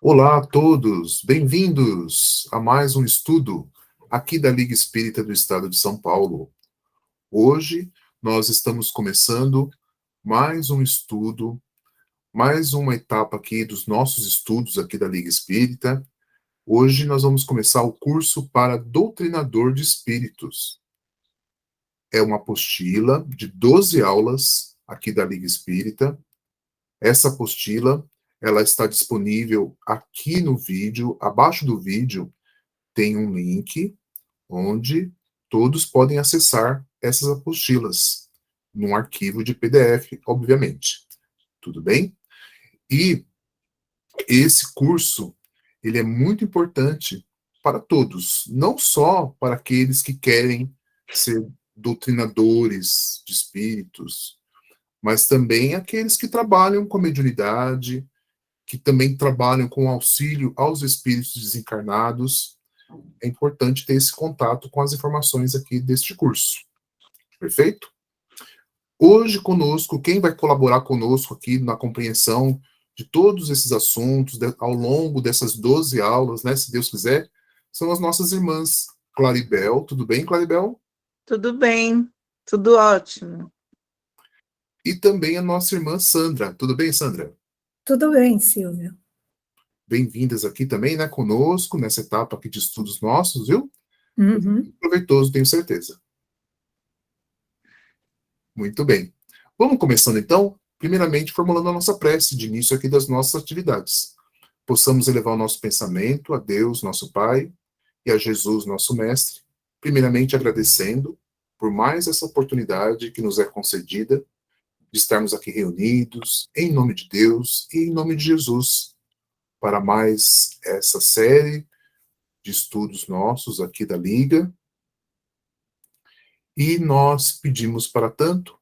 Olá a todos, bem-vindos a mais um estudo aqui da Liga Espírita do Estado de São Paulo. Hoje nós estamos começando mais um estudo, mais uma etapa aqui dos nossos estudos aqui da Liga Espírita. Hoje nós vamos começar o curso para Doutrinador de Espíritos. É uma apostila de 12 aulas aqui da Liga Espírita. Essa apostila ela está disponível aqui no vídeo. Abaixo do vídeo tem um link onde todos podem acessar essas apostilas num arquivo de PDF, obviamente. Tudo bem? E esse curso, ele é muito importante para todos, não só para aqueles que querem ser doutrinadores de espíritos, mas também aqueles que trabalham com a mediunidade, que também trabalham com auxílio aos espíritos desencarnados. É importante ter esse contato com as informações aqui deste curso. Perfeito? Hoje conosco, quem vai colaborar conosco aqui na compreensão de todos esses assuntos ao longo dessas 12 aulas, né, se Deus quiser, são as nossas irmãs Claribel. Tudo bem, Claribel? Tudo bem, tudo ótimo. E também a nossa irmã Sandra. Tudo bem, Sandra? Tudo bem, Silvio. Bem-vindas aqui também, né, conosco, nessa etapa aqui de estudos nossos, viu? Uhum. Proveitoso, tenho certeza. Muito bem. Vamos começando, então, primeiramente formulando a nossa prece de início aqui das nossas atividades. Possamos elevar o nosso pensamento a Deus, nosso Pai, e a Jesus, nosso Mestre, primeiramente agradecendo por mais essa oportunidade que nos é concedida de estarmos aqui reunidos, em nome de Deus e em nome de Jesus, para mais essa série de estudos nossos aqui da Liga. E nós pedimos para tanto,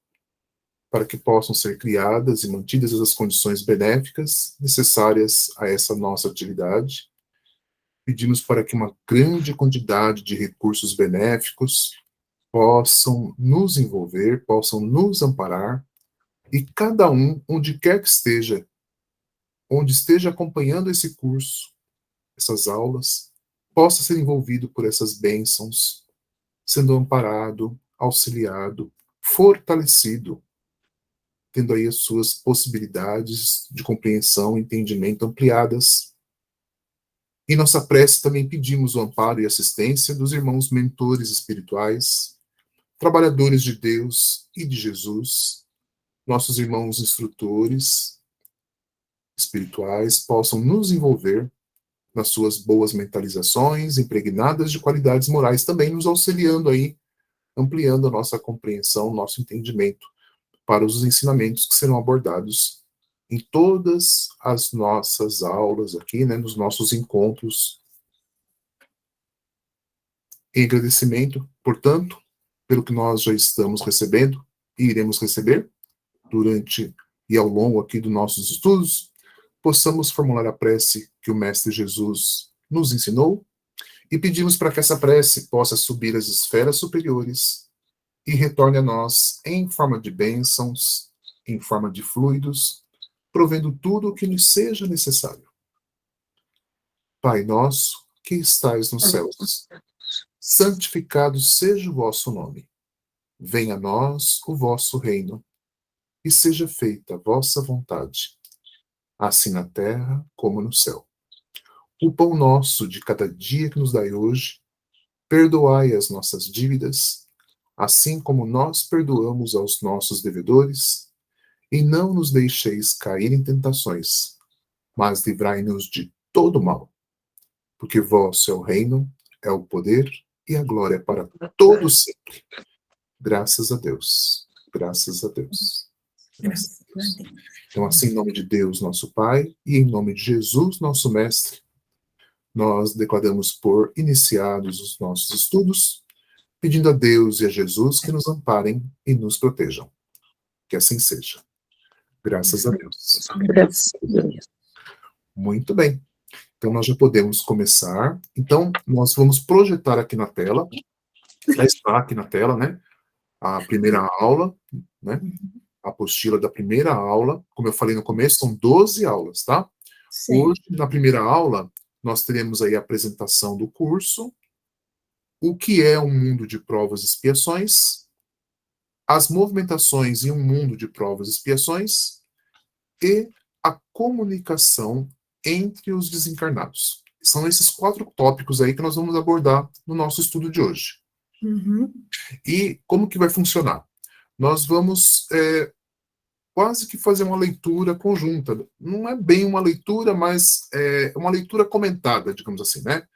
para que possam ser criadas e mantidas as condições benéficas necessárias a essa nossa atividade. Pedimos para que uma grande quantidade de recursos benéficos possam nos envolver, possam nos amparar, e cada um, onde quer que esteja, onde esteja acompanhando esse curso, essas aulas, possa ser envolvido por essas bênçãos, sendo amparado, auxiliado, fortalecido, tendo aí as suas possibilidades de compreensão e entendimento ampliadas. Em nossa prece também pedimos o amparo e assistência dos irmãos mentores espirituais, trabalhadores de Deus e de Jesus, nossos irmãos instrutores espirituais possam nos envolver nas suas boas mentalizações, impregnadas de qualidades morais, também nos auxiliando aí, ampliando a nossa compreensão, nosso entendimento para os ensinamentos que serão abordados em todas as nossas aulas aqui, né, nos nossos encontros. Em agradecimento, portanto, pelo que nós já estamos recebendo e iremos receber durante e ao longo aqui dos nossos estudos, possamos formular a prece que o Mestre Jesus nos ensinou e pedimos para que essa prece possa subir às esferas superiores e retorne a nós em forma de bênçãos, em forma de fluidos, provendo tudo o que nos seja necessário. Pai nosso, que estais nos céus, santificado seja o vosso nome. Venha a nós o vosso reino, e seja feita a vossa vontade, assim na terra como no céu. O pão nosso de cada dia que nos dai hoje, perdoai as nossas dívidas, assim como nós perdoamos aos nossos devedores, e não nos deixeis cair em tentações, mas livrai-nos de todo mal, porque vosso é o reino, é o poder e a glória para todos sempre. Graças a Deus. Graças a Deus. Graças a Deus. Então, assim, em nome de Deus, nosso Pai, e em nome de Jesus, nosso Mestre, nós declaramos por iniciados os nossos estudos, pedindo a Deus e a Jesus que nos amparem e nos protejam. Que assim seja. Graças a Deus. Graças a Deus. Muito bem. Então, nós já podemos começar. Então, nós vamos projetar aqui na tela, já está aqui na tela, né? A primeira aula, né? A apostila da primeira aula. Como eu falei no começo, são 12 aulas, tá? Sim. Hoje, na primeira aula, nós teremos aí a apresentação do curso, o que é um mundo de provas e expiações, as movimentações em um mundo de provas e expiações e a comunicação entre os desencarnados. São esses 4 tópicos aí que nós vamos abordar no nosso estudo de hoje. Uhum. E como que vai funcionar? Nós vamos quase que fazer uma leitura conjunta. Não é bem uma leitura, mas é uma leitura comentada, digamos assim, né?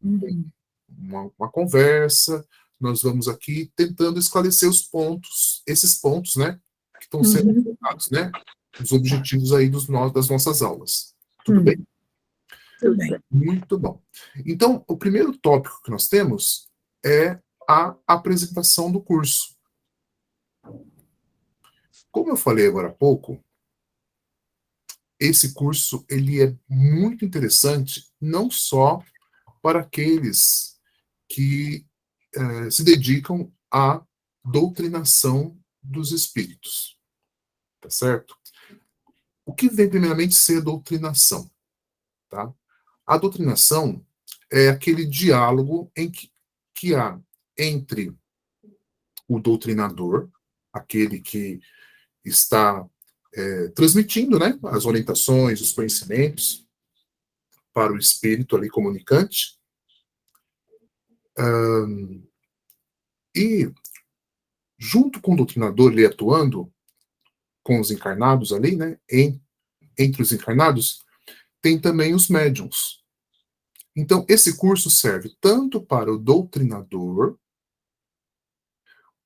Uhum. Uma conversa. Nós vamos aqui tentando esclarecer os pontos, esses pontos, né? Que estão sendo Uhum. colocados, né? Os objetivos aí das nossas aulas. Tudo bem? Tudo bem. Muito bom. Então, o primeiro tópico que nós temos é a apresentação do curso. Como eu falei agora há pouco, esse curso ele é muito interessante não só para aqueles que se dedicam à doutrinação dos espíritos, tá certo? O que vem primeiramente ser a doutrinação, tá? A doutrinação é aquele diálogo que há entre o doutrinador, aquele que está transmitindo, né, as orientações, os conhecimentos para o espírito ali comunicante, e junto com o doutrinador, ele atuando com os encarnados ali, né, entre os encarnados, tem também os médiuns. Então, esse curso serve tanto para o doutrinador,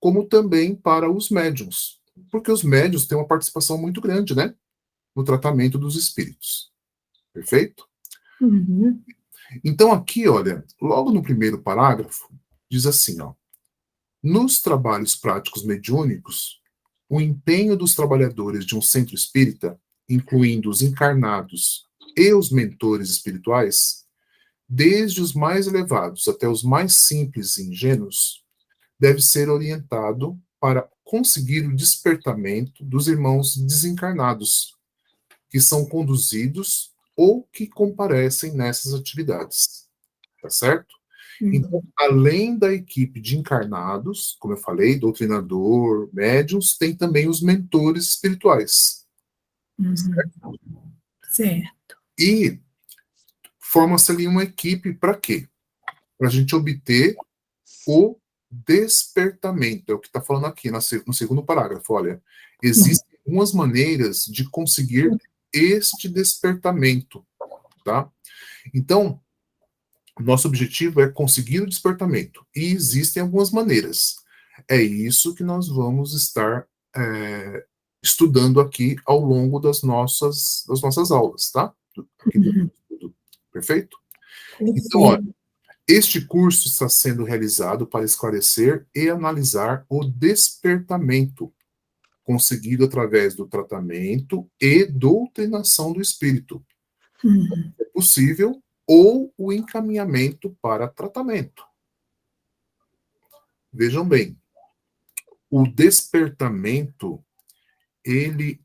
como também para os médiuns, porque os médiuns têm uma participação muito grande, né, no tratamento dos espíritos. Perfeito? Uhum. Então, aqui, olha, logo no primeiro parágrafo, diz assim, ó, nos trabalhos práticos mediúnicos, o empenho dos trabalhadores de um centro espírita, incluindo os encarnados e os mentores espirituais, desde os mais elevados até os mais simples e ingênuos, deve ser orientado para conseguir o despertamento dos irmãos desencarnados, que são conduzidos ou que comparecem nessas atividades. Tá certo? Então, além da equipe de encarnados, como eu falei, doutrinador, médiuns, tem também os mentores espirituais. Uhum. Certo. E forma-se ali uma equipe para quê? Para a gente obter o despertamento. É o que está falando aqui no segundo parágrafo. Olha, existem algumas maneiras de conseguir este despertamento, tá? Então, nosso objetivo é conseguir o despertamento. E existem algumas maneiras. É isso que nós vamos estar estudando aqui ao longo das nossas aulas, tá? Aqui do estudo. Perfeito? Então, olha, Perfeito. este curso está sendo realizado para esclarecer e analisar o despertamento conseguido através do tratamento e doutrinação do espírito. Uhum. É possível ou o encaminhamento para tratamento. Vejam bem, o despertamento ele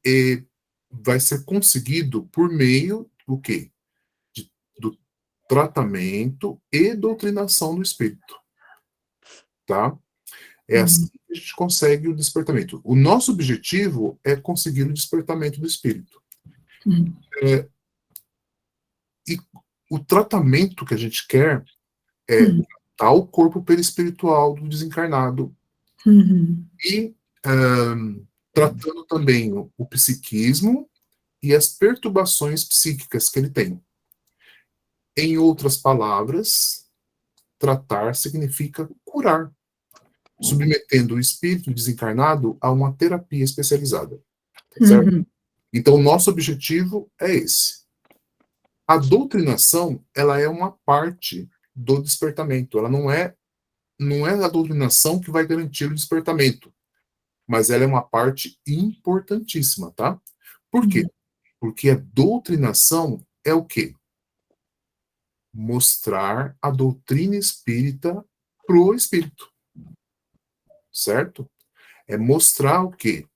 vai ser conseguido por meio do quê? Do tratamento e doutrinação do espírito, tá? É assim que a gente consegue o despertamento. O nosso objetivo é conseguir o despertamento do espírito. Uhum. E o tratamento que a gente quer é Uhum. tratar o corpo perispiritual do desencarnado Uhum. e tratando também o psiquismo e as perturbações psíquicas que ele tem. Em outras palavras, tratar significa curar, submetendo o espírito desencarnado a uma terapia especializada. Tá certo? Uhum. Então, o nosso objetivo é esse. A doutrinação, ela é uma parte do despertamento. Ela não é a doutrinação que vai garantir o despertamento, mas ela é uma parte importantíssima, tá? Por quê? Porque a doutrinação é o quê? Mostrar a doutrina espírita pro espírito, certo? É mostrar o quê?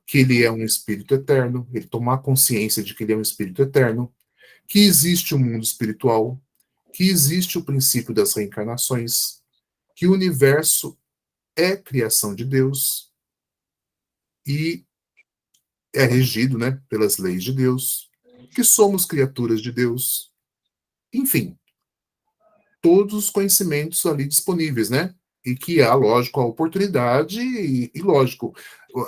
que ele é um espírito eterno, ele tomar consciência de que ele é um espírito eterno, que existe o mundo espiritual, que existe o princípio das reencarnações, que o universo é criação de Deus e é regido, né, pelas leis de Deus, que somos criaturas de Deus, enfim, todos os conhecimentos ali disponíveis, né? E que há, lógico, a oportunidade lógico,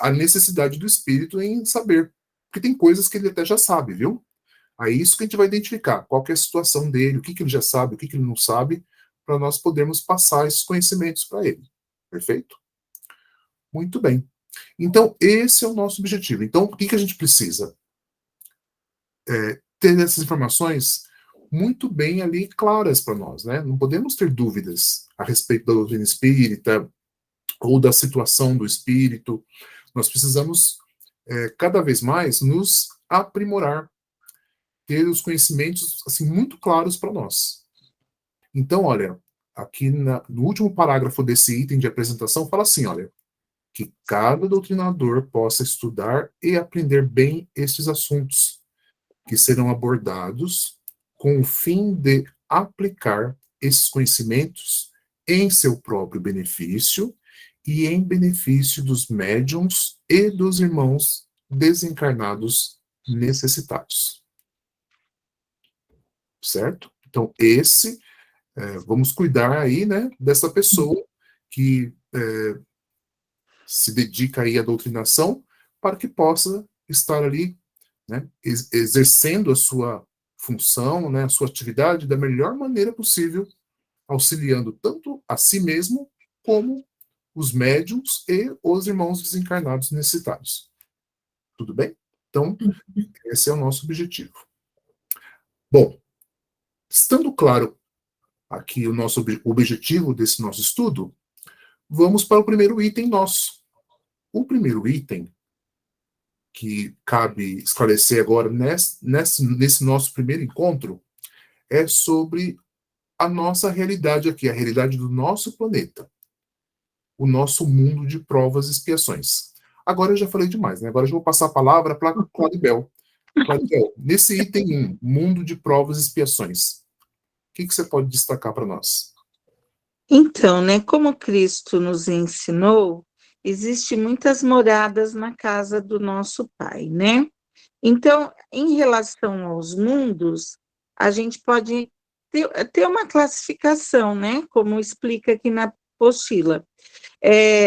a necessidade do espírito em saber. Porque tem coisas que ele até já sabe, viu? Aí isso que a gente vai identificar, qual que é a situação dele, o que, que ele já sabe, o que, que ele não sabe, para nós podermos passar esses conhecimentos para ele. Perfeito? Muito bem. Então, esse é o nosso objetivo. Então, o que, que a gente precisa? Ter essas informações muito bem ali claras para nós, né? Não podemos ter dúvidas a respeito da doutrina espírita ou da situação do espírito. Nós precisamos cada vez mais nos aprimorar, ter os conhecimentos assim muito claros para nós. Então, olha, aqui no último parágrafo desse item de apresentação fala assim, olha, que cada doutrinador possa estudar e aprender bem estes assuntos, que serão abordados com o fim de aplicar esses conhecimentos em seu próprio benefício e em benefício dos médiuns e dos irmãos desencarnados necessitados. Certo? Então, vamos cuidar aí, né, dessa pessoa que se dedica aí à doutrinação para que possa estar ali, né, exercendo a sua função, né, a sua atividade da melhor maneira possível, auxiliando tanto a si mesmo como os médiuns e os irmãos desencarnados necessitados. Tudo bem? Então, esse é o nosso objetivo. Bom, estando claro aqui o nosso objetivo desse nosso estudo, vamos para o primeiro item nosso. O primeiro item que cabe esclarecer agora nesse nosso primeiro encontro é sobre a nossa realidade aqui, a realidade do nosso planeta, o nosso mundo de provas e expiações. Agora eu já falei demais, né? Agora eu vou passar a palavra para Claribel. Claribel, nesse item 1, mundo de provas e expiações, o que você pode destacar para nós? Então, né, como Cristo nos ensinou, existem muitas moradas na casa do nosso Pai, né? Então, em relação aos mundos, a gente pode ter uma classificação, né? Como explica aqui na apostila.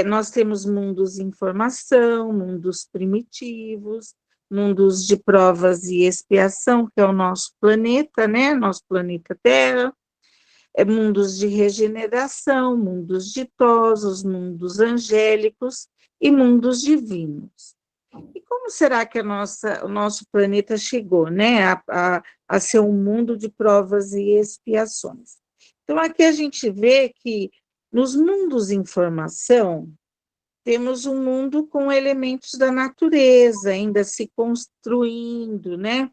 Nós temos mundos em formação, mundos primitivos, mundos de provas e expiação, que é o nosso planeta, né? Nosso planeta Terra. Mundos de regeneração, mundos ditosos, mundos angélicos e mundos divinos. E como será que o nosso planeta chegou, né, a ser um mundo de provas e expiações? Então, aqui a gente vê que nos mundos em formação, temos um mundo com elementos da natureza, ainda se construindo, né?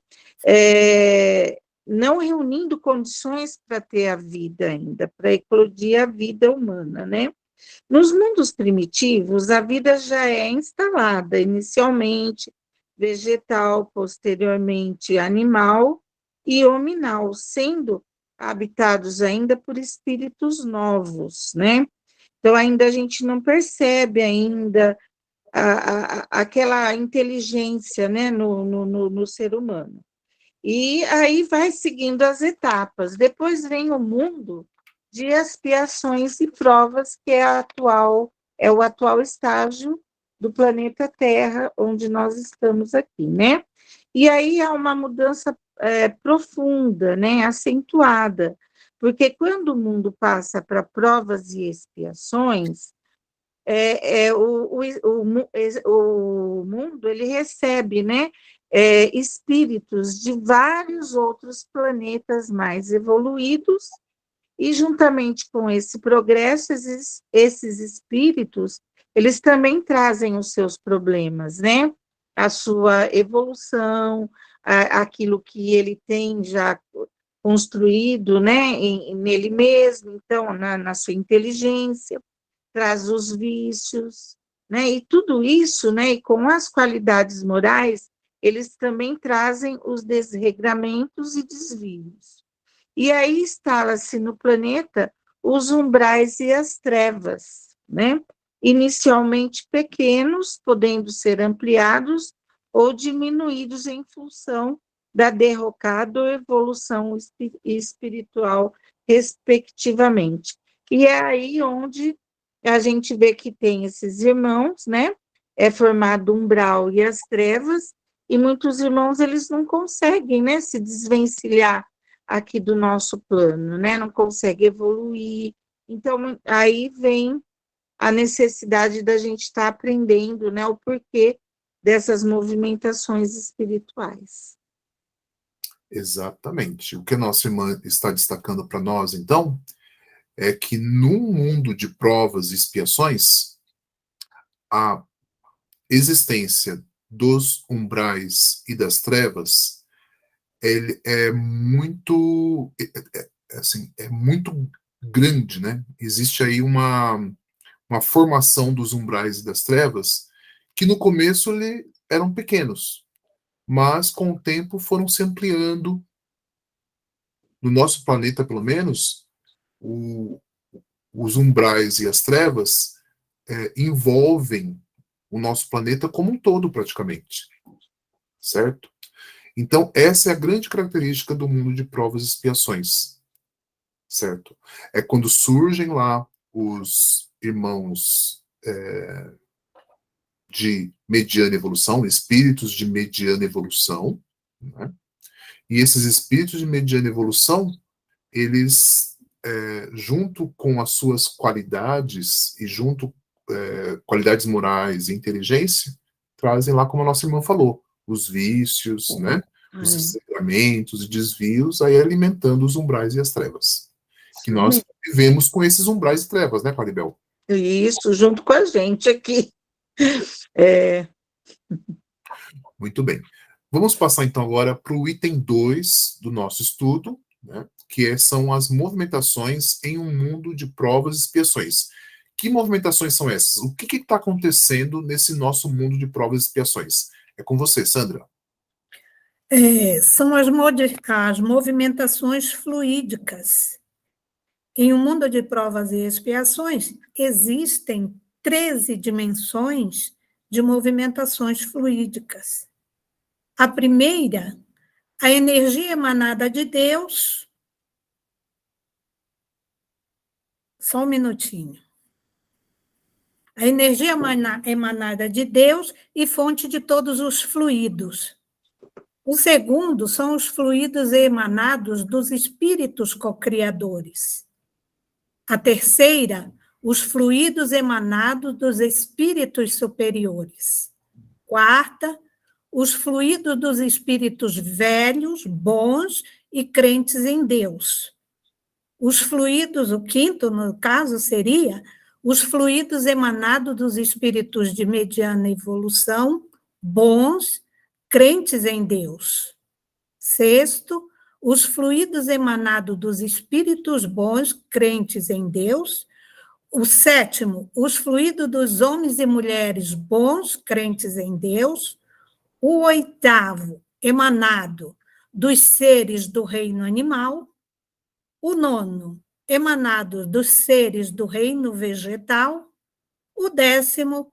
Não reunindo condições para ter a vida ainda, para eclodir a vida humana, né? Nos mundos primitivos, a vida já é instalada, inicialmente vegetal, posteriormente animal e hominal, sendo habitados ainda por espíritos novos, né? Então, ainda a gente não percebe ainda aquela inteligência, né, no ser humano. E aí vai seguindo as etapas. Depois vem o mundo de expiações e provas, que é o atual estágio do planeta Terra, onde nós estamos aqui, né? E aí há uma mudança profunda, né, acentuada, porque quando o mundo passa para provas e expiações, o mundo ele recebe, né, espíritos de vários outros planetas mais evoluídos, e juntamente com esse progresso, esses espíritos, eles também trazem os seus problemas, né? A sua evolução, aquilo que ele tem já construído, né, nele mesmo, então, na sua inteligência, traz os vícios, né? E tudo isso, né, e com as qualidades morais, eles também trazem os desregramentos e desvios. E aí instala-se no planeta os umbrais e as trevas, né? Inicialmente pequenos, podendo ser ampliados ou diminuídos em função da derrocada ou evolução espiritual, respectivamente. E é aí onde a gente vê que tem esses irmãos, né? É formado o umbral e as trevas, e muitos irmãos eles não conseguem, né, se desvencilhar aqui do nosso plano, né? Não consegue evoluir. Então, aí vem a necessidade da gente estar aprendendo, né, o porquê dessas movimentações espirituais. Exatamente. O que a nossa irmã está destacando para nós, então, é que num mundo de provas e expiações, a existência dos umbrais e das trevas, ele é muito, assim, é muito grande, né? Existe aí uma formação dos umbrais e das trevas que no começo eram pequenos, mas com o tempo foram se ampliando. No nosso planeta, pelo menos, os umbrais e as trevas envolvem o nosso planeta como um todo, praticamente. Certo? Então, essa é a grande característica do mundo de provas e expiações. Certo? É quando surgem lá os irmãos de mediana evolução, espíritos de mediana evolução, né? E esses espíritos de mediana evolução, eles, junto com as suas qualidades e junto qualidades morais e inteligência, trazem lá, como a nossa irmã falou, os vícios, né? Os desregramentos e desvios, aí alimentando os umbrais e as trevas. Que nós vivemos com esses umbrais e trevas, né, Claribel? Isso, junto com a gente aqui. Muito bem. Vamos passar então agora para o item 2 do nosso estudo, né, que são as movimentações em um mundo de provas e expiações. Que movimentações são essas? O que está acontecendo nesse nosso mundo de provas e expiações? É com você, Sandra. São as movimentações fluídicas. Em um mundo de provas e expiações, existem 13 dimensões de movimentações fluídicas. A primeira, a energia emanada de Deus. Só um minutinho. A energia emanada de Deus e fonte de todos os fluidos. O segundo são os fluidos emanados dos espíritos cocriadores. A terceira, os fluidos emanados dos espíritos superiores. Quarta, os fluidos dos espíritos velhos, bons e crentes em Deus. Os fluidos, o quinto, no caso, seria os fluidos emanados dos espíritos de mediana evolução, bons, crentes em Deus. Sexto, os fluidos emanados dos espíritos bons, crentes em Deus. O sétimo, os fluidos dos homens e mulheres bons, crentes em Deus. O oitavo, emanado dos seres do reino animal. O nono, emanado dos seres do reino vegetal. O décimo,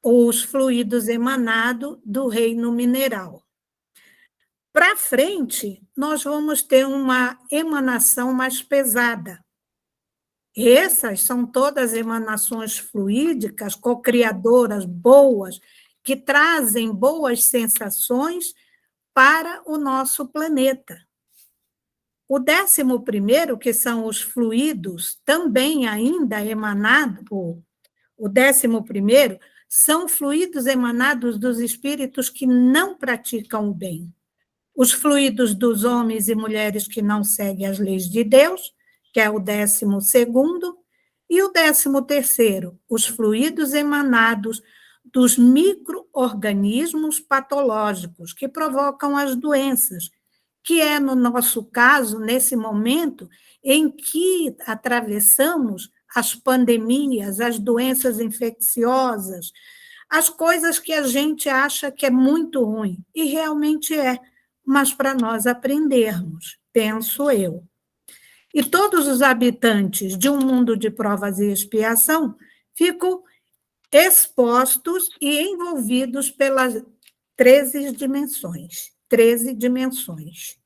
os fluidos emanados do reino mineral. Para frente, nós vamos ter uma emanação mais pesada. Essas são todas emanações fluídicas, cocriadoras, boas, que trazem boas sensações para o nosso planeta. O 11º, que são os fluidos, também ainda emanados, o 11º, são fluidos emanados dos espíritos que não praticam o bem. Os fluidos dos homens e mulheres que não seguem as leis de Deus, que é o 12º, e o 13º, os fluidos emanados dos micro-organismos patológicos que provocam as doenças, que é, no nosso caso, nesse momento em que atravessamos as pandemias, as doenças infecciosas, as coisas que a gente acha que é muito ruim, e realmente é, mas para nós aprendermos, penso eu. E todos os habitantes de um mundo de provas e expiação ficam expostos e envolvidos pelas 13 dimensões. 13 dimensões.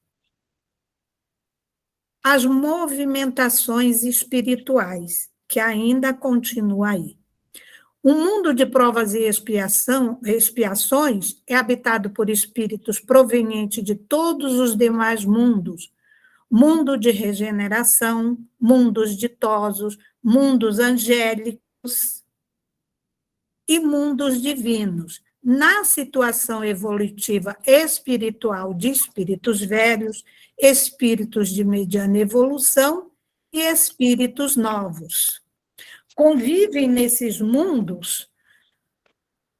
As movimentações espirituais, que ainda continuam aí. O mundo de provas e expiações é habitado por espíritos provenientes de todos os demais mundos, mundo de regeneração, mundos ditosos, mundos angélicos e mundos divinos. Na situação evolutiva espiritual de espíritos velhos, espíritos de mediana evolução e espíritos novos. Convivem nesses mundos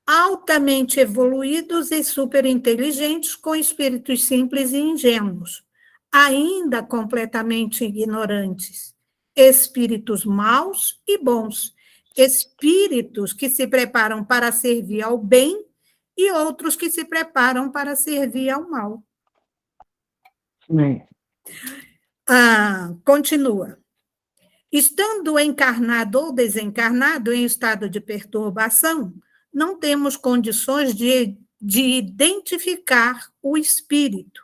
altamente evoluídos e superinteligentes com espíritos simples e ingênuos, ainda completamente ignorantes, espíritos maus e bons, espíritos que se preparam para servir ao bem e outros que se preparam para servir ao mal. Continua. Estando encarnado ou desencarnado em estado de perturbação, não temos condições de identificar o espírito.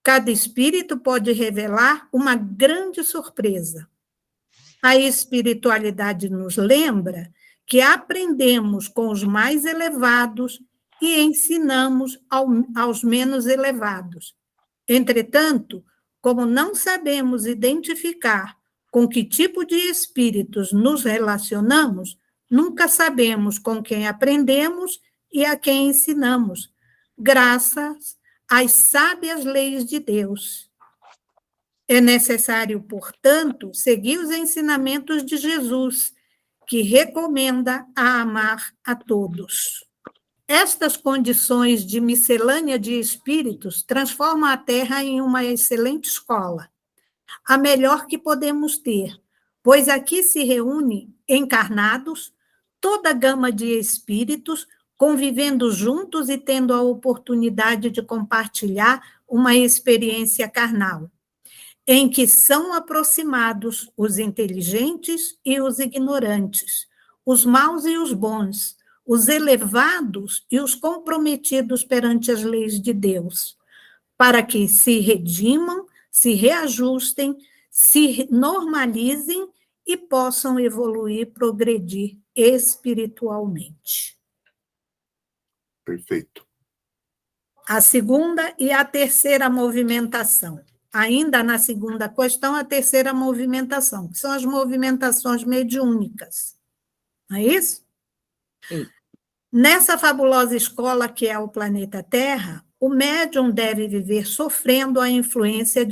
Cada espírito pode revelar uma grande surpresa. A espiritualidade nos lembra que aprendemos com os mais elevados e ensinamos aos menos elevados. Entretanto, como não sabemos identificar com que tipo de espíritos nos relacionamos, nunca sabemos com quem aprendemos e a quem ensinamos, graças às sábias leis de Deus. É necessário, portanto, seguir os ensinamentos de Jesus, que recomenda a amar a todos. Estas condições de miscelânea de espíritos transformam a Terra em uma excelente escola, a melhor que podemos ter, pois aqui se reúne encarnados, toda a gama de espíritos, convivendo juntos e tendo a oportunidade de compartilhar uma experiência carnal, em que são aproximados os inteligentes e os ignorantes, os maus e os bons, os elevados e os comprometidos perante as leis de Deus, para que se redimam, se reajustem, se normalizem e possam evoluir, progredir espiritualmente. Perfeito. A segunda e a terceira movimentação. Ainda na segunda questão, a terceira movimentação, que são as movimentações mediúnicas. Não é isso? Sim. Nessa fabulosa escola que é o planeta Terra, o médium deve viver sofrendo a influência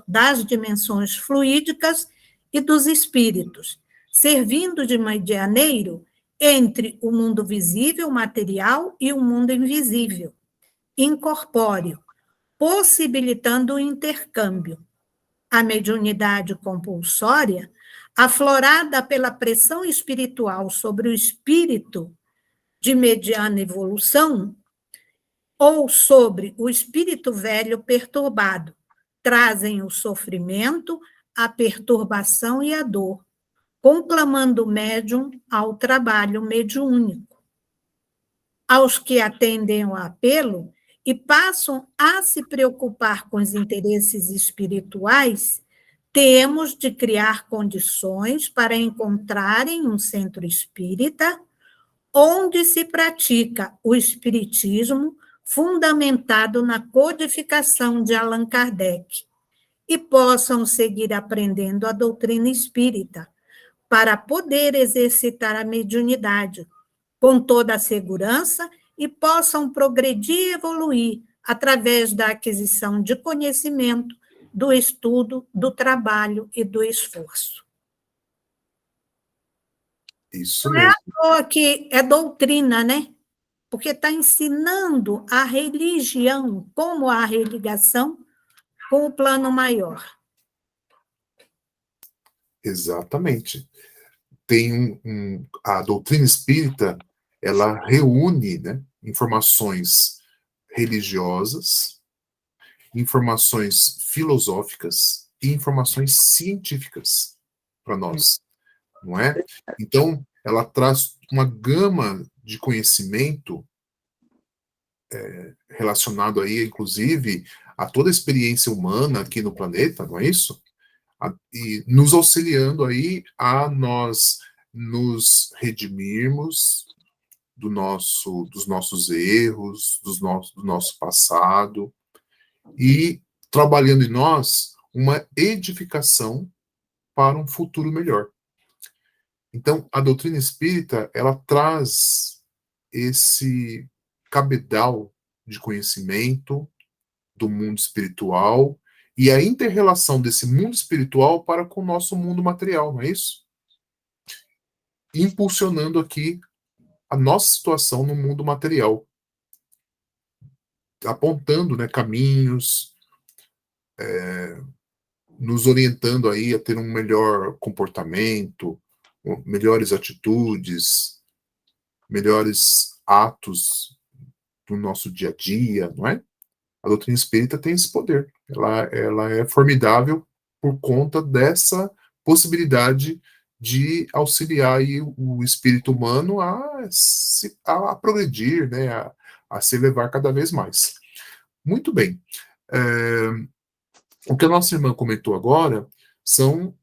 das dimensões fluídicas e dos espíritos, servindo de medianeiro entre o mundo visível, material, e o mundo invisível, incorpóreo, possibilitando o intercâmbio. A mediunidade compulsória, aflorada pela pressão espiritual sobre o espírito de mediana evolução, ou sobre o espírito velho perturbado, trazem o sofrimento, a perturbação e a dor, conclamando o médium ao trabalho mediúnico. Aos que atendem ao apelo e passam a se preocupar com os interesses espirituais, temos de criar condições para encontrarem um centro espírita onde se pratica o espiritismo fundamentado na codificação de Allan Kardec e possam seguir aprendendo a doutrina espírita para poder exercitar a mediunidade com toda a segurança e possam progredir e evoluir através da aquisição de conhecimento, do estudo, do trabalho e do esforço. Isso mesmo. Não é à toa que é doutrina, né? Porque está ensinando a religião como a religação com o plano maior. Exatamente. tem a doutrina espírita, ela reúne, né, informações religiosas, informações filosóficas e informações científicas para nós, não é? Então, ela traz uma gama de conhecimento relacionado aí, inclusive, a toda a experiência humana aqui no planeta, não é isso? E nos auxiliando aí a nós nos redimirmos dos nossos erros, do nosso passado, e trabalhando em nós uma edificação para um futuro melhor. Então, a doutrina espírita, ela traz esse cabedal de conhecimento do mundo espiritual e a inter-relação desse mundo espiritual para com o nosso mundo material, não é isso? Impulsionando aqui a nossa situação no mundo material, apontando, né, caminhos, nos orientando aí a ter um melhor comportamento, melhores atitudes, melhores atos do nosso dia a dia, não é? A doutrina espírita tem esse poder. Ela é formidável por conta dessa possibilidade de auxiliar aí o espírito humano a progredir, né, a se elevar cada vez mais. Muito bem. O que a nossa irmã comentou agora são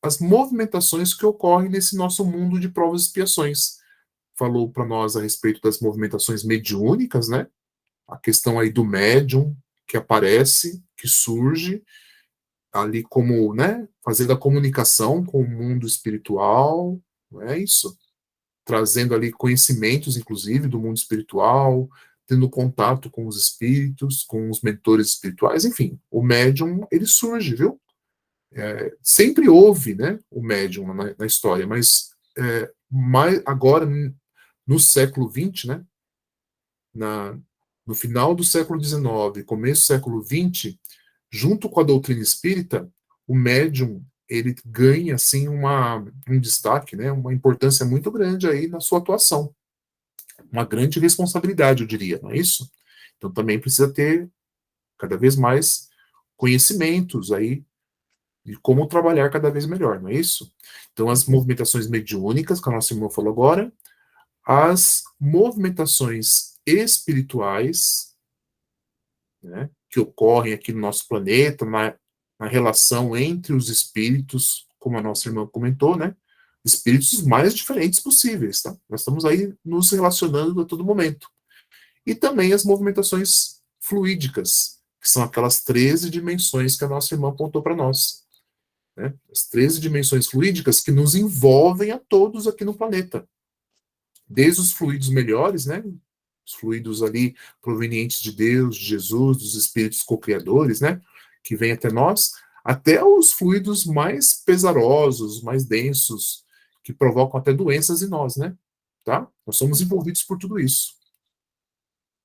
as movimentações que ocorrem nesse nosso mundo de provas e expiações. Falou para nós a respeito das movimentações mediúnicas, né? A questão aí do médium que aparece, que surge ali como, né, fazendo a comunicação com o mundo espiritual, não é isso? Trazendo ali conhecimentos, inclusive, do mundo espiritual, tendo contato com os espíritos, com os mentores espirituais, enfim, o médium, ele surge, viu? Sempre houve, né, o médium na história, mas agora, no século XX, né, no final do século XIX, começo do século XX, junto com a doutrina espírita, o médium ele ganha assim um destaque, né, uma importância muito grande aí na sua atuação, uma grande responsabilidade, eu diria, não é isso? Então também precisa ter cada vez mais conhecimentos aí de como trabalhar cada vez melhor, não é isso? Então as movimentações mediúnicas, que a nossa irmã falou agora, as movimentações espirituais, né, que ocorrem aqui no nosso planeta, na relação entre os espíritos, como a nossa irmã comentou, né, espíritos os mais diferentes possíveis, tá? Nós estamos aí nos relacionando a todo momento. E também as movimentações fluídicas, que são aquelas 13 dimensões que a nossa irmã apontou para nós. Né? As 13 dimensões fluídicas que nos envolvem a todos aqui no planeta. Desde os fluidos melhores, né? Os fluidos ali provenientes de Deus, de Jesus, dos espíritos co-criadores, né? Que vêm até nós, até os fluidos mais pesarosos, mais densos, que provocam até doenças em nós, né? Tá? Nós somos envolvidos por tudo isso.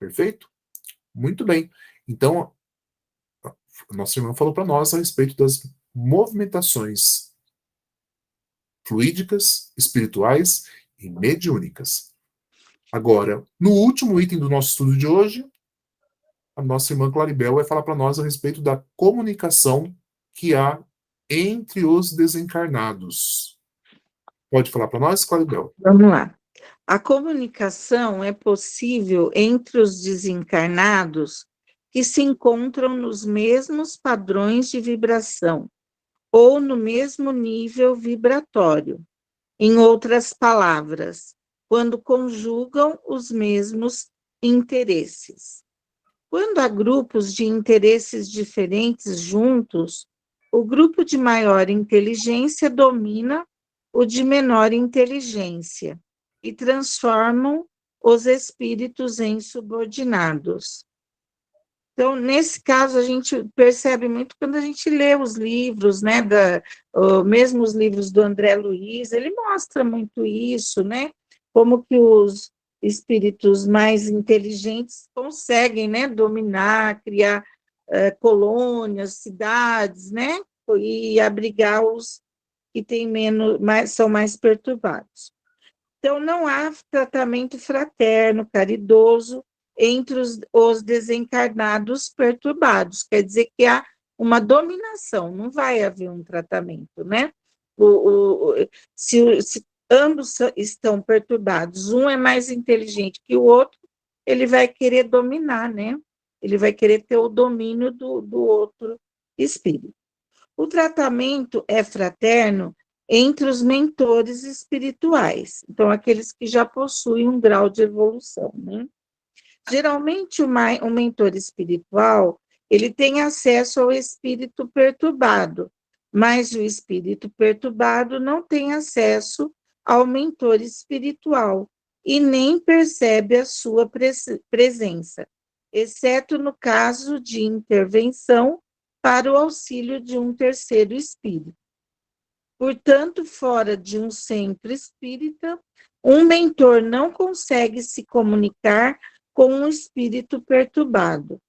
Perfeito? Muito bem. Então, a nossa irmã falou para nós a respeito das movimentações fluídicas, espirituais e mediúnicas. Agora, no último item do nosso estudo de hoje, a nossa irmã Claribel vai falar para nós a respeito da comunicação que há entre os desencarnados. Pode falar para nós, Claribel? Vamos lá. A comunicação é possível entre os desencarnados que se encontram nos mesmos padrões de vibração ou no mesmo nível vibratório. Em outras palavras, quando conjugam os mesmos interesses. Quando há grupos de interesses diferentes juntos, o grupo de maior inteligência domina o de menor inteligência e transformam os espíritos em subordinados. Então, nesse caso, a gente percebe muito quando a gente lê os livros, né, mesmo os livros do André Luiz, ele mostra muito isso, né, como que os espíritos mais inteligentes conseguem, né, dominar, criar colônias, cidades, né, e abrigar os que têm são mais perturbados. Então, não há tratamento fraterno, caridoso entre os desencarnados perturbados. Quer dizer que há uma dominação, não vai haver um tratamento, né? Se ambos estão perturbados, um é mais inteligente que o outro, ele vai querer dominar, né? Ele vai querer ter o domínio do outro espírito. O tratamento é fraterno entre os mentores espirituais, então aqueles que já possuem um grau de evolução, né? Geralmente, o mentor espiritual, ele tem acesso ao espírito perturbado, mas o espírito perturbado não tem acesso ao mentor espiritual e nem percebe a sua presença, exceto no caso de intervenção para o auxílio de um terceiro espírito. Portanto, fora de um centro espírita, um mentor não consegue se comunicar com um espírito perturbado.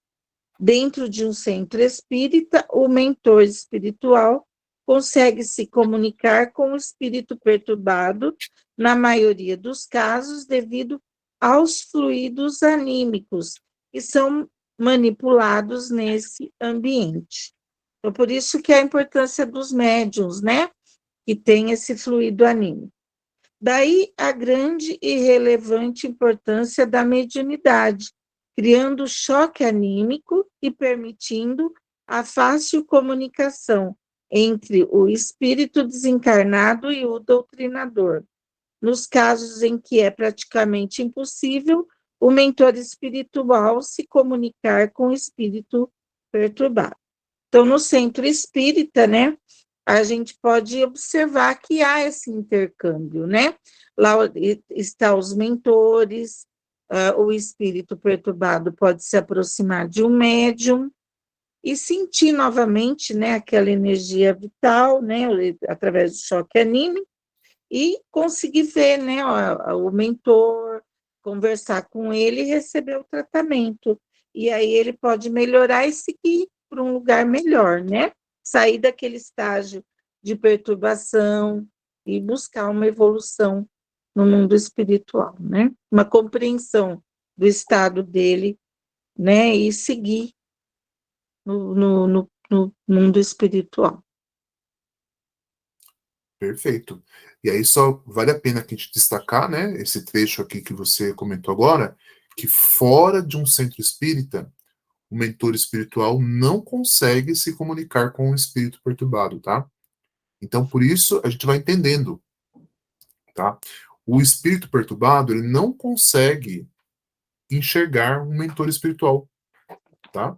Dentro de um centro espírita, o mentor espiritual consegue se comunicar com o espírito perturbado, na maioria dos casos, devido aos fluidos anímicos que são manipulados nesse ambiente. Então, por isso que a importância dos médiuns, né? Que tem esse fluido anímico. Daí a grande e relevante importância da mediunidade, criando choque anímico e permitindo a fácil comunicação entre o espírito desencarnado e o doutrinador. Nos casos em que é praticamente impossível o mentor espiritual se comunicar com o espírito perturbado. Então, no centro espírita, né, a gente pode observar que há esse intercâmbio, né? Lá estão os mentores, o espírito perturbado pode se aproximar de um médium e sentir novamente, né, aquela energia vital, né, através do choque anímico, e conseguir ver, né, o mentor, conversar com ele e receber o tratamento. E aí ele pode melhorar e seguir para um lugar melhor, né? Sair daquele estágio de perturbação e buscar uma evolução no mundo espiritual, né? Uma compreensão do estado dele, né? E seguir no mundo espiritual. Perfeito. E aí só vale a pena que a gente destacar, né, esse trecho aqui que você comentou agora, que fora de um centro espírita, o mentor espiritual não consegue se comunicar com o espírito perturbado, tá? Então, por isso, a gente vai entendendo, tá? O espírito perturbado, ele não consegue enxergar um mentor espiritual, tá?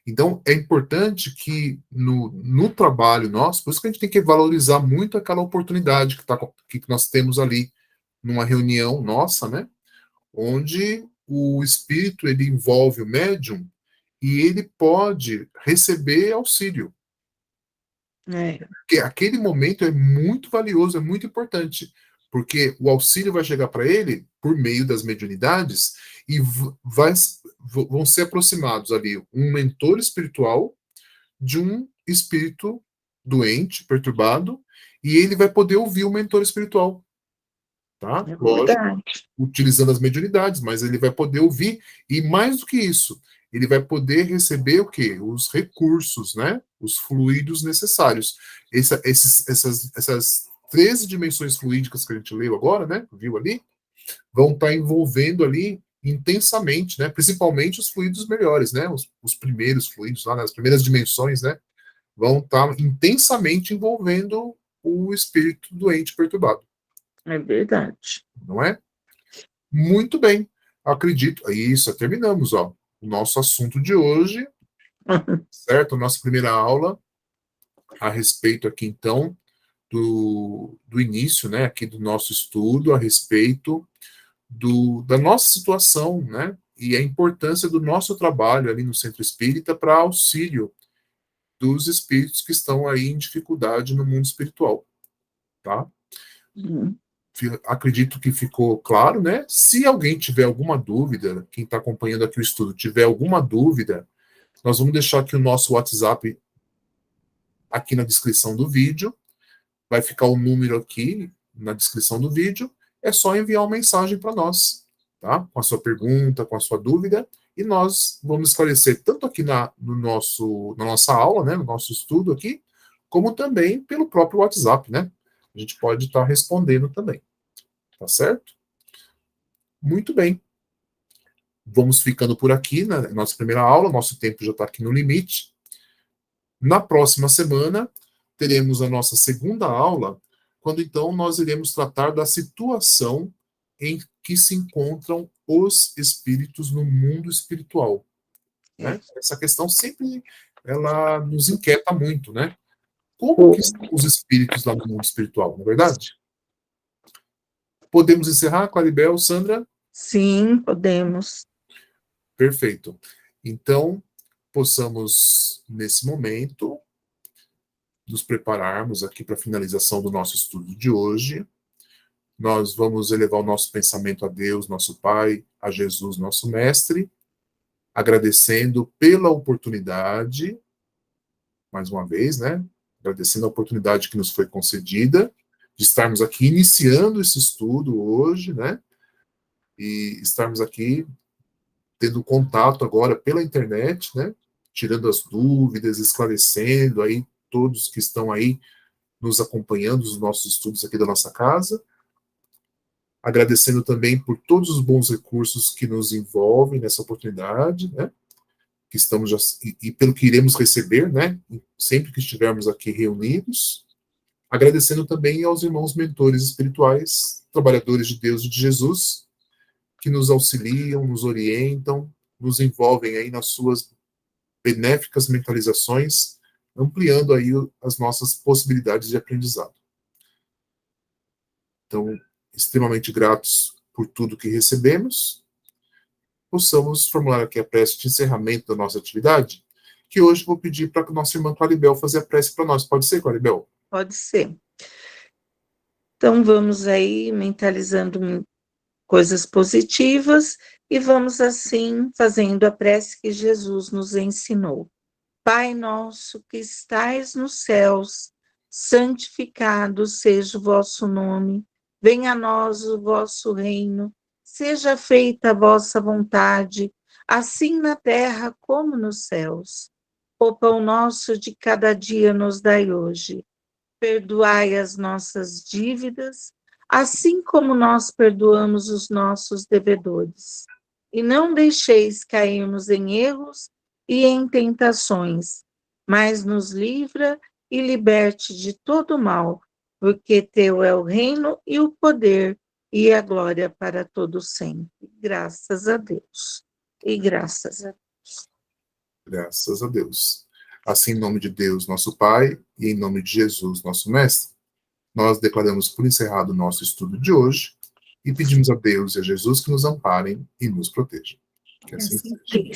Então, é importante que no trabalho nosso, por isso que a gente tem que valorizar muito aquela oportunidade que nós temos ali, numa reunião nossa, né? Onde o espírito, ele envolve o médium e ele pode receber auxílio. Porque aquele momento é muito valioso, é muito importante, porque o auxílio vai chegar para ele por meio das mediunidades e vão ser aproximados ali um mentor espiritual de um espírito doente, perturbado, e ele vai poder ouvir o mentor espiritual. Tá? É Lógico, verdade. utilizando as mediunidades, mas ele vai poder ouvir, e mais do que isso, ele vai poder receber o quê? Os recursos, né? Os fluidos necessários. Essas 13 dimensões fluídicas que a gente leu agora, né? Viu ali? Vão estar envolvendo ali intensamente, né? Principalmente os fluidos melhores, né? Os primeiros fluidos, lá, né? As primeiras dimensões, né? Vão estar intensamente envolvendo o espírito doente perturbado. É verdade. Não é? Muito bem. Acredito. Isso, terminamos, ó. O nosso assunto de hoje, certo? Nossa primeira aula a respeito aqui, então, do início, né, aqui do nosso estudo, a respeito da nossa situação, né, e a importância do nosso trabalho ali no Centro Espírita para auxílio dos espíritos que estão aí em dificuldade no mundo espiritual, tá? Acredito que ficou claro, né? Se alguém tiver alguma dúvida, quem está acompanhando aqui o estudo tiver alguma dúvida, nós vamos deixar aqui o nosso WhatsApp aqui na descrição do vídeo, vai ficar o número aqui na descrição do vídeo, é só enviar uma mensagem para nós, tá? Com a sua pergunta, com a sua dúvida, e nós vamos esclarecer tanto aqui na nossa aula, né, no nosso estudo aqui, como também pelo próprio WhatsApp, né? A gente pode estar respondendo também, tá certo? Muito bem. Vamos ficando por aqui na nossa primeira aula, nosso tempo já está aqui no limite. Na próxima semana, teremos a nossa segunda aula, quando então nós iremos tratar da situação em que se encontram os espíritos no mundo espiritual. Né? Essa questão sempre ela nos inquieta muito, né? Como que estão os espíritos lá no mundo espiritual, não é verdade? Podemos encerrar, Claribel, Sandra? Sim, podemos. Perfeito. Então, possamos, nesse momento, nos prepararmos aqui para a finalização do nosso estudo de hoje. Nós vamos elevar o nosso pensamento a Deus, nosso Pai, a Jesus, nosso Mestre, agradecendo pela oportunidade, mais uma vez, né? Agradecendo a oportunidade que nos foi concedida, de estarmos aqui iniciando esse estudo hoje, né? E estarmos aqui tendo contato agora pela internet, né? Tirando as dúvidas, esclarecendo aí todos que estão aí nos acompanhando nos nossos estudos aqui da nossa casa. Agradecendo também por todos os bons recursos que nos envolvem nessa oportunidade, né? Que estamos já, e pelo que iremos receber, né? Sempre que estivermos aqui reunidos. Agradecendo também aos irmãos mentores espirituais, trabalhadores de Deus e de Jesus, que nos auxiliam, nos orientam, nos envolvem aí nas suas benéficas mentalizações, ampliando aí as nossas possibilidades de aprendizado. Então, extremamente gratos por tudo que recebemos. Possamos formular aqui a prece de encerramento da nossa atividade, que hoje vou pedir para a nossa irmã Claribel fazer a prece para nós. Pode ser, Claribel? Pode ser. Então, vamos aí mentalizando coisas positivas e vamos assim fazendo a prece que Jesus nos ensinou. Pai nosso que estais nos céus, santificado seja o vosso nome, venha a nós o vosso reino, seja feita a vossa vontade, assim na terra como nos céus. O pão nosso de cada dia nos dai hoje. Perdoai as nossas dívidas, assim como nós perdoamos os nossos devedores. E não deixeis cairmos em erros e em tentações, mas nos livra e liberte de todo mal, porque teu é o reino e o poder e a glória para todo sempre. Graças a Deus. E graças a Deus. Graças a Deus. Assim, em nome de Deus, nosso Pai, e em nome de Jesus, nosso Mestre, nós declaramos por encerrado o nosso estudo de hoje e pedimos a Deus e a Jesus que nos amparem e nos protejam. Que assim seja.